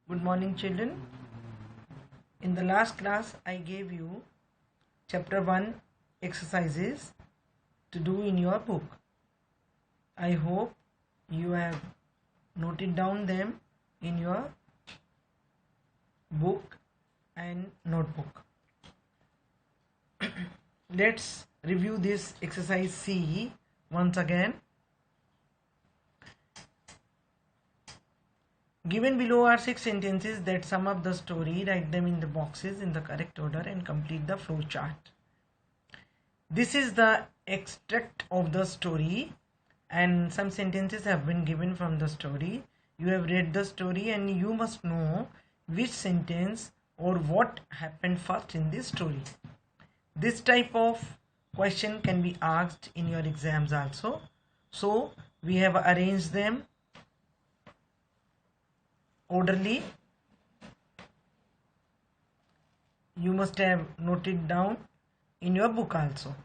Good morning, children. In the last class, I gave you chapter 1 exercises to do in your book. I hope you have noted down them in your book and notebook. Let's review this exercise C once again. Given below are 6 sentences that sum up the story. Write them in the boxes in the correct order and complete the flow chart. This is the extract of the story, and some sentences have been given from the story. You have read the story and you must know which sentence or what happened first in this story. This type of question can be asked in your exams also. So we have arranged them orderly. You must have noted down in your book also.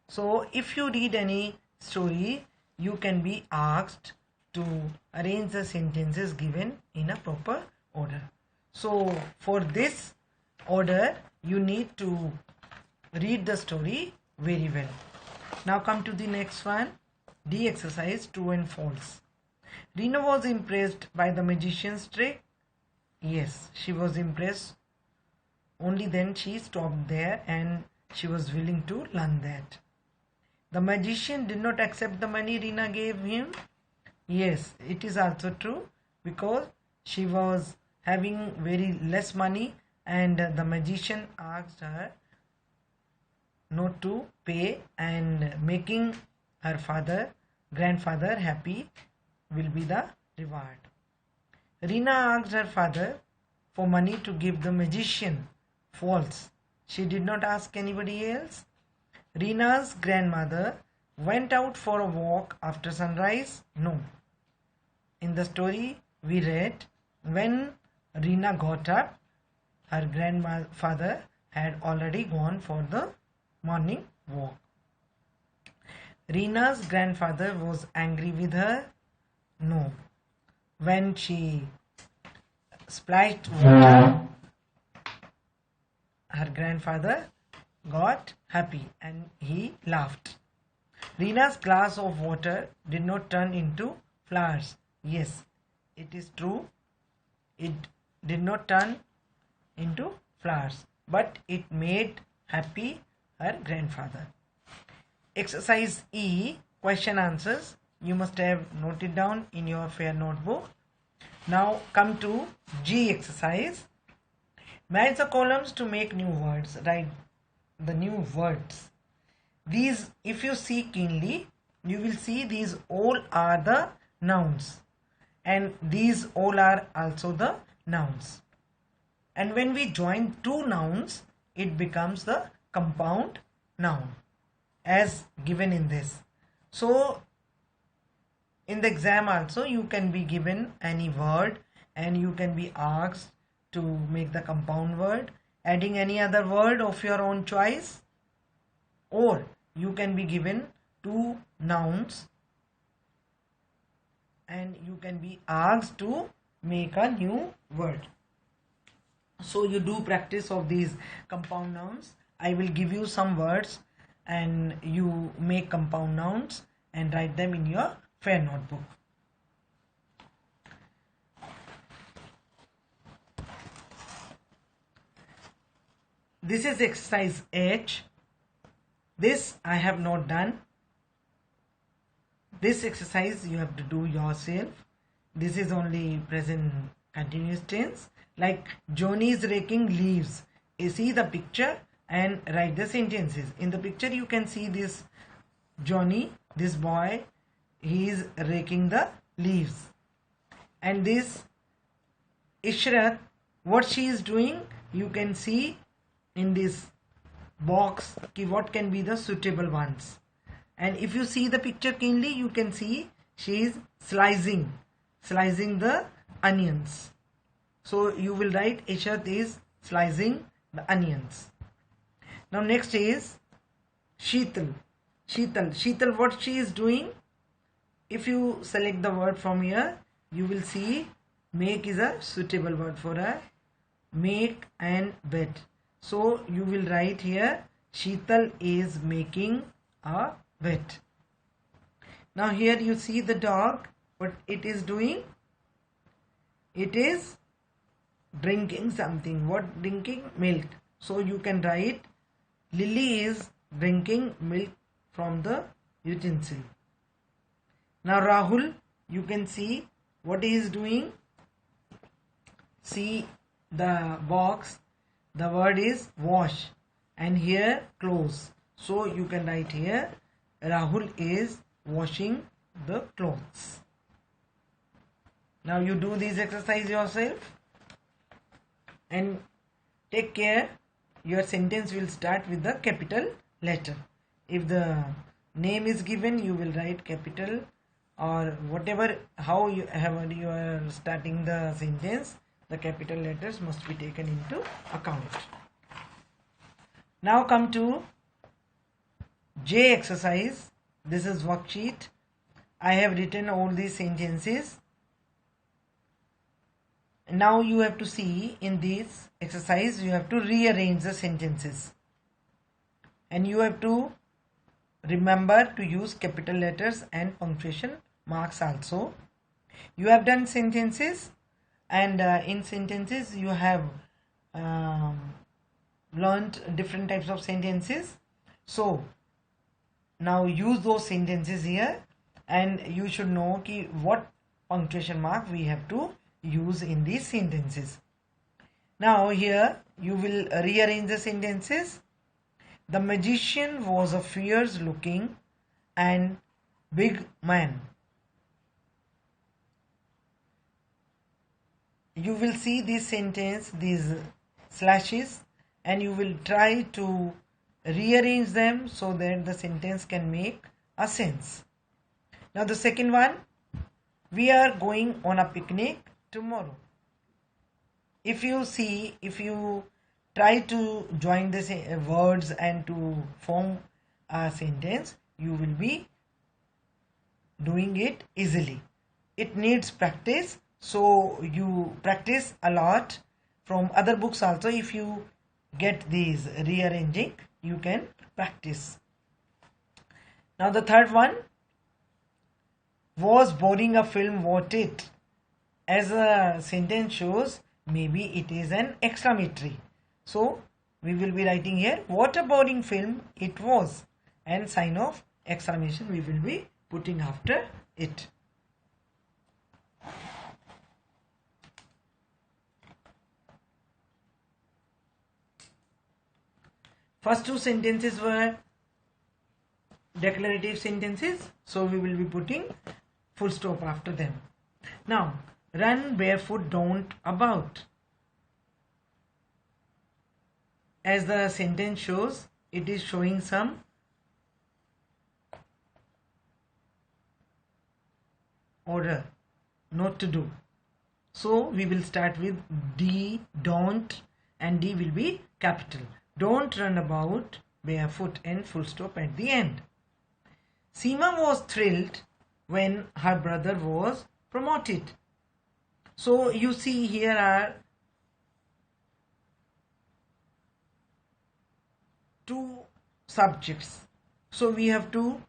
So if you read any story, you can be asked to arrange the sentences given in a proper order. So for this order, you need to read the story very well. Now come to the next one. D exercise, true and false. Rina was impressed by the magician's trick. Yes, she was impressed. Only then she stopped there and she was willing to learn that. The magician did not accept the money Rina gave him. Yes, it is also true, because she was having very less money and the magician asked her not to pay, and making her grandfather happy will be the reward. Rina asked her father for money to give the magician. False. She did not ask anybody else. Rina's grandmother went out for a walk after sunrise. No. In the story we read, when Rina got up, her grandfather had already gone for the morning walk. Rina's grandfather was angry with her. No. When she splashed water, her grandfather got happy and he laughed. Rina's glass of water did not turn into flowers. Yes, it is true. It did not turn into flowers, but it made happy her grandfather. Exercise E, question answers. You must have noted down in your fair notebook. Now come to G exercise. Match the columns to make new words. Write the new words. These, if you see keenly, you will see these all are the nouns, and these all are also the nouns. And when we join two nouns, it becomes the compound noun as given in this. So in the exam also, you can be given any word and you can be asked to make the compound word, adding any other word of your own choice, or you can be given two nouns and you can be asked to make a new word. So you do practice of these compound nouns. I will give you some words and you make compound nouns and write them in your fair notebook. This is exercise H. This I have not done. This exercise you have to do yourself. This is only present continuous tense. Like Johnny is raking leaves. You see the picture and write the sentences. In the picture you can see this Johnny, this boy, he is raking the leaves. And this Ishrat, what she is doing, you can see in this box what can be the suitable ones. And if you see the picture keenly, you can see she is slicing the onions. So you will write Ishrat is slicing the onions. Now next is Sheetal. Sheetal, what she is doing? If you select the word from here, you will see Make is a suitable word for a make and bed. So you will write here Sheetal is making a bed. Now here you see the dog, what it is doing? It is drinking something. What drinking? Milk. So you can write Lily is drinking milk from the utensil. Now Rahul, you can see what he is doing. See the box, the word is wash, and here clothes. So you can write here Rahul is washing the clothes. Now you do this exercise yourself and take care. Your sentence will start with the capital letter. If the name is given, you will write capital, or whatever, how you are starting the sentence, the capital letters must be taken into account. Now come to J exercise. This is worksheet. I have written all these sentences. Now you have to see in this exercise, you have to rearrange the sentences, and you have to remember to use capital letters and punctuation marks also. You have done sentences, and in sentences you have learned different types of sentences. So now use those sentences here, and you should know what punctuation mark we have to use in these sentences. Now here you will rearrange the sentences. The magician was a fierce looking and big man. You will see this sentence, these slashes, and you will try to rearrange them so that the sentence can make a sense. Now the second one, we are going on a picnic tomorrow. If you try to join the words and to form a sentence, you will be doing it easily. It needs practice, so you practice a lot from other books also. If you get these rearranging, you can practice. Now the third one, was boring a film worth it? As a sentence shows, maybe it is an exclamatory. So we will be writing here, what a boring film it was, and sign of exclamation we will be putting after it. First two sentences were declarative sentences, so we will be putting full stop after them. Now run barefoot, don't about. As the sentence shows, it is showing some order, not to do. So we will start with D, don't, and D will be capital. Don't run about barefoot, and full stop at the end. Seema was thrilled when her brother was promoted. So you see here are two subjects. So we have to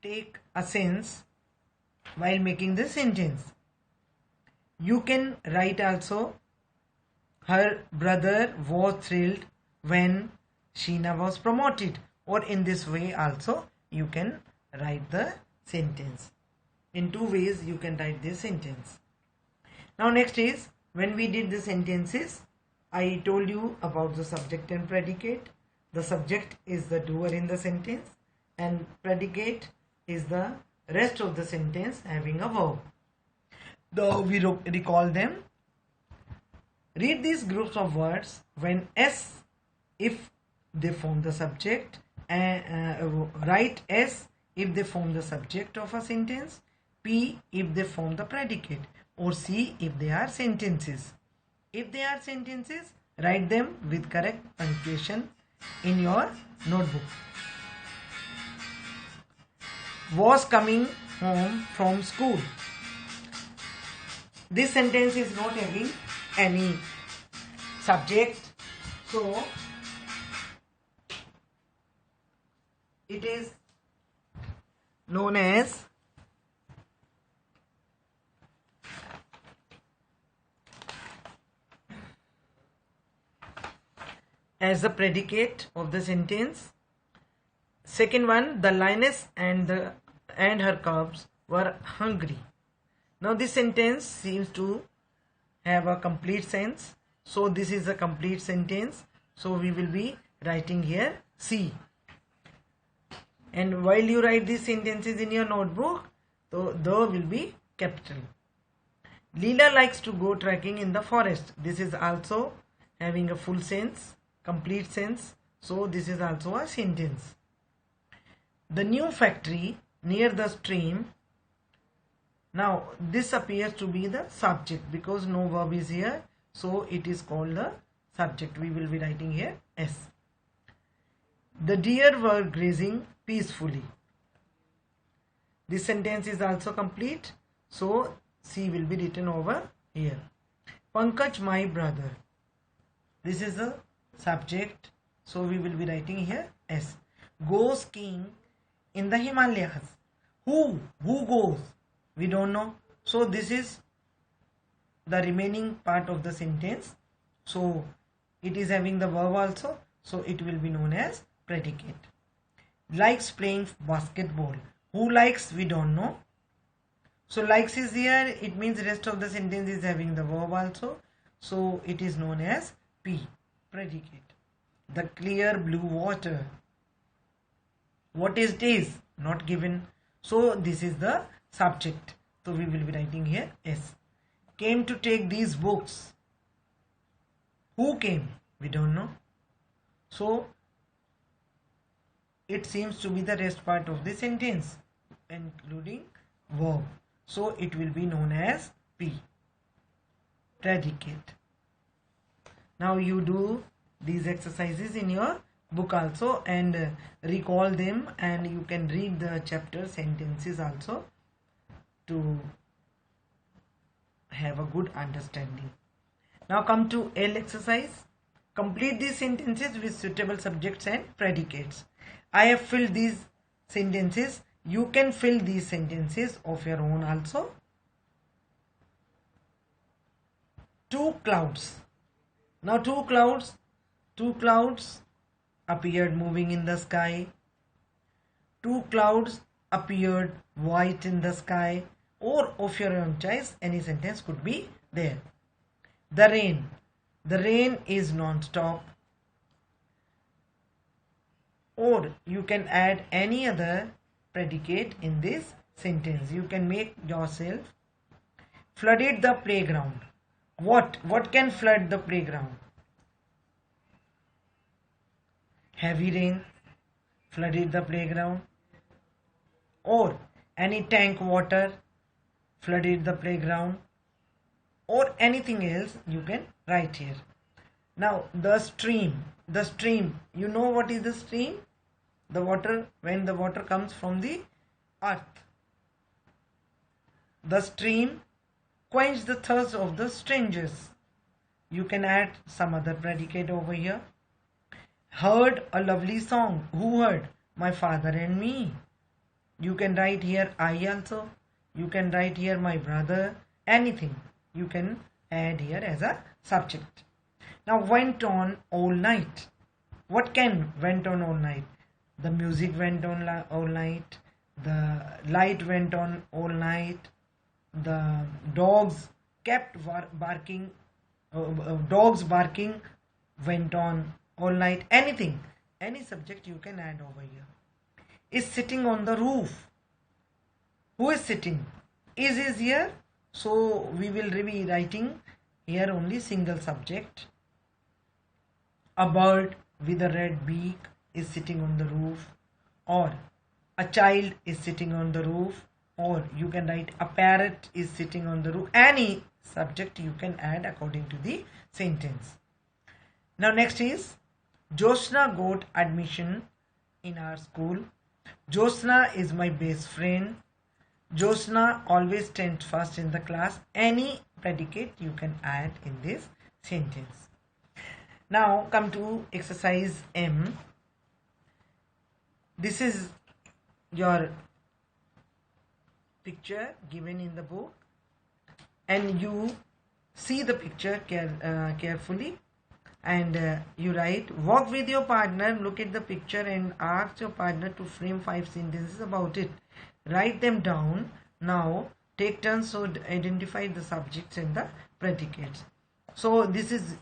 take a sense while making the sentence. You can write also, her brother was thrilled when Sheena was promoted, or in this way also you can write the sentence. In two ways you can write this sentence. Now next is, when we did the sentences, I told you about the subject and predicate. The subject is the doer in the sentence, and predicate is the rest of the sentence having a verb. Though we recall them. Read these groups of words when S if they form the subject, and write S if they form the subject of a sentence, P if they form the predicate, or C if they are sentences. If they are sentences, write them with correct punctuation in your notebook. Was coming home from school. This sentence is not having any subject, so it is known as the predicate of the sentence. Second one, the lioness and her cubs were hungry. Now this sentence seems to have a complete sense, so this is a complete sentence, so we will be writing here C. And while you write these sentences in your notebook, so the will be capital. Leela likes to go trekking in the forest. This is also having a full sense, complete sense, so this is also a sentence. The new factory near the stream. Now this appears to be the subject because no verb is here, so it is called the subject. We will be writing here S. The deer were grazing peacefully. This sentence is also complete, so C will be written over here. Pankaj, my brother. This is the subject, so we will be writing here S. Goes skiing in the Himalayas. Who goes? We don't know. So this is the remaining part of the sentence. So it is having the verb also, so it will be known as predicate. Likes playing basketball. Who likes? We don't know. So likes is here, it means rest of the sentence is having the verb also, so it is known as P, predicate. The clear blue water. What is this? Not given, so this is the subject, so we will be writing here S. Came to take these books. Who came? We don't know, so it seems to be the rest part of the sentence including verb, so it will be known as P, predicate. Now you do these exercises in your book also and recall them, and you can read the chapter sentences also to have a good understanding. Now come to L exercise. Complete these sentences with suitable subjects and predicates. I have filled these sentences. You can fill these sentences of your own also. Two clouds. Now two clouds appeared moving in the sky. Two clouds appeared white in the sky, or of your own choice, any sentence could be there. The rain is non-stop, or you can add any other predicate in this sentence. You can make yourself. Flooded the playground. What can flood the playground? Heavy rain flooded the playground, or any tank water flooded the playground, or anything else you can write here. Now the stream, you know what is the stream? The water, when the water comes from the earth. The stream quenched the thirst of the strangers. You can add some other predicate over here. Heard a lovely song. Who heard? My father and me. You can write here I also. You can write here my brother. Anything you can add here as a subject. Now went on all night. What can went on all night? The music went on all night. The light went on all night. The dogs kept barking. Dogs barking went on all night. Anything, any subject you can add over here. Is sitting on the roof. Who is sitting? Is here, so we will be writing here only single subject. A bird with a red beak is sitting on the roof, or a child is sitting on the roof, or you can write a parrot is sitting on the roof. Any subject you can add according to the sentence. Now next is Jyotsna got admission in our school. Jyotsna is my best friend. Josna always stands first in the class. Any predicate you can add in this sentence. Now come to exercise M. This is your picture given in the book, and you see the picture carefully, and you write, walk with your partner, look at the picture and ask your partner to frame 5 sentences about it. Write them down. Now take turns to identify the subjects and the predicates. So this is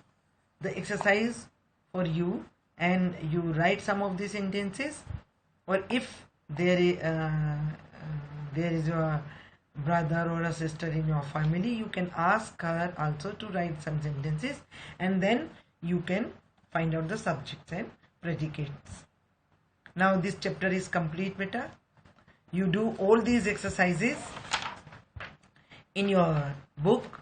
the exercise for you, and you write some of these sentences, or if there is a brother or a sister in your family, you can ask her also to write some sentences, and then you can find out the subjects and predicates. Now this chapter is complete, beta. You do all these exercises in your book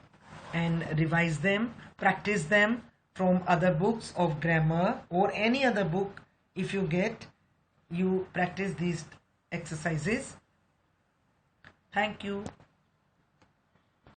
and revise them, practice them from other books of grammar or any other book. If you get, you practice these exercises. Thank you.